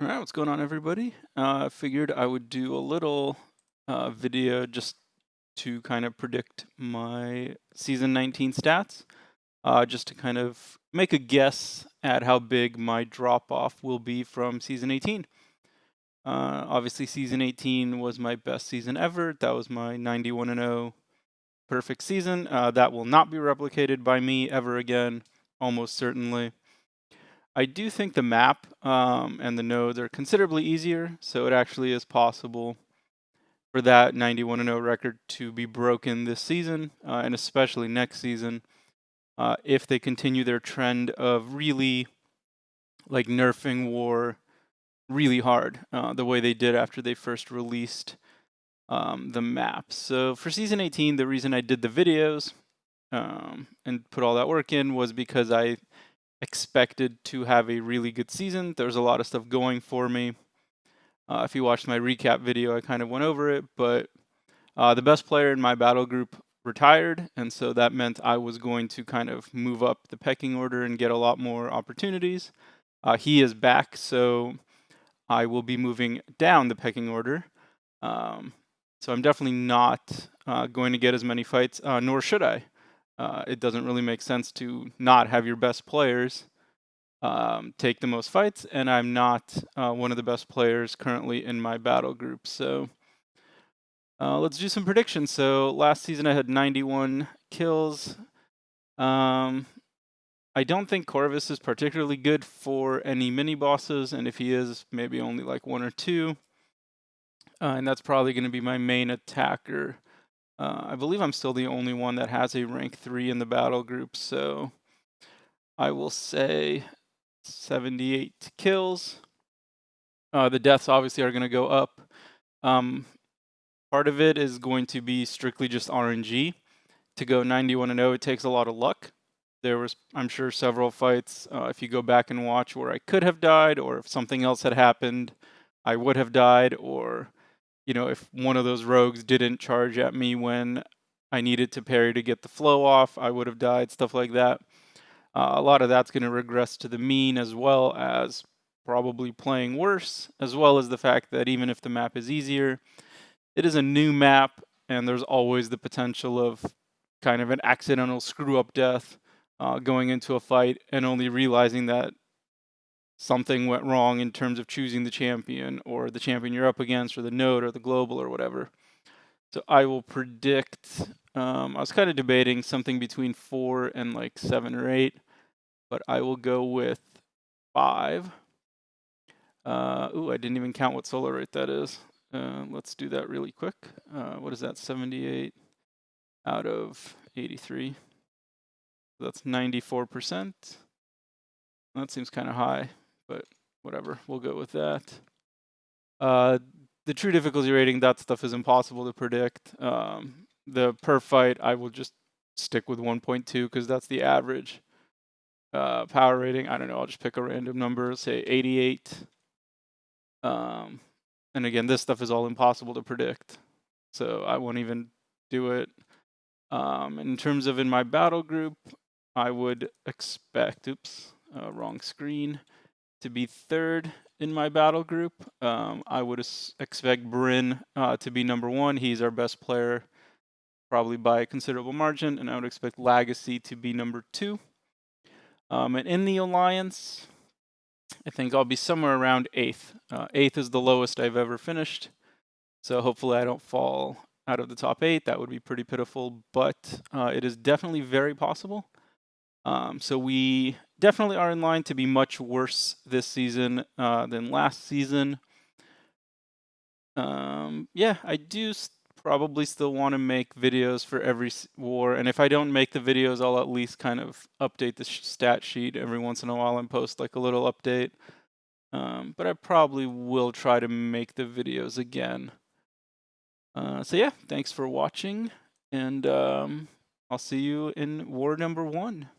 All right, what's going on, everybody? I figured I would do a little video just to kind of predict my season 19 stats, just to kind of make a guess at how big my drop off will be from season 18. Obviously, season 18 was my best season ever. That was my 91-0 perfect season. That will not be replicated by me ever again, almost certainly. I do think the map and the nodes are considerably easier, so it actually is possible for that 91-0 record to be broken this season, and especially next season, if they continue their trend of really like nerfing war really hard, the way they did after they first released the map. So for season 18, the reason I did the videos and put all that work in was because I expected to have a really good season. There was a lot of stuff going for me. If you watched my recap video, I kind of went over it, but the best player in my battle group retired, and so that meant I was going to kind of move up the pecking order and get a lot more opportunities. He is back, so I will be moving down the pecking order. Um, so I'm definitely not going to get as many fights, nor should I. It doesn't really make sense to not have your best players take the most fights, and I'm not one of the best players currently in my battle group. So let's do some predictions. So last season I had 91 kills. Um, I don't think Corvus is particularly good for any mini bosses, and if he is, maybe only like one or two. And that's probably going to be my main attacker. I believe I'm still the only one that has a rank 3 in the battle group, so I will say 78 kills. The deaths obviously are going to go up. Um, Part of it is going to be strictly just RNG. To go 91-0, it takes a lot of luck. There was, I'm sure, several fights, if you go back and watch, where I could have died, or if something else had happened, I would have died, or, if one of those rogues didn't charge at me when I needed to parry to get the flow off, I would have died, stuff like that. A lot of that's going to regress to the mean, as well as probably playing worse, as well as the fact that even if the map is easier, it is a new map, and there's always the potential of kind of an accidental screw up death going into a fight and only realizing that something went wrong in terms of choosing the champion or the champion you're up against or the node or the global or whatever. So I will predict. I was kind of debating something between 4 and like 7 or 8, but I will go with 5. I didn't even count what solar rate that is. Let's do that really quick. What is that? 78 out of 83. That's 94%. That seems kind of high, but whatever. We'll go with that. The true difficulty rating, that stuff is impossible to predict. The per fight, I will just stick with 1.2 because that's the average. Power rating, I don't know. I'll just pick a random number, say 88. And again, this stuff is all impossible to predict, so I won't even do it. In terms of in my battle group, I would expect, wrong screen, to be 3rd in my battle group. I would expect Bryn to be number 1. He's our best player, probably by a considerable margin, and I would expect Lagacy to be number 2. And in the alliance, I think I'll be somewhere around 8th. 8th is the lowest I've ever finished, so hopefully I don't fall out of the top 8. That would be pretty pitiful, but it is definitely very possible. So we definitely are in line to be much worse this season than last season. Yeah, I do probably still want to make videos for every war, and if I don't make the videos, I'll at least kind of update the stat sheet every once in a while and post like a little update. But I probably will try to make the videos again. So yeah, thanks for watching, and I'll see you in war number 1.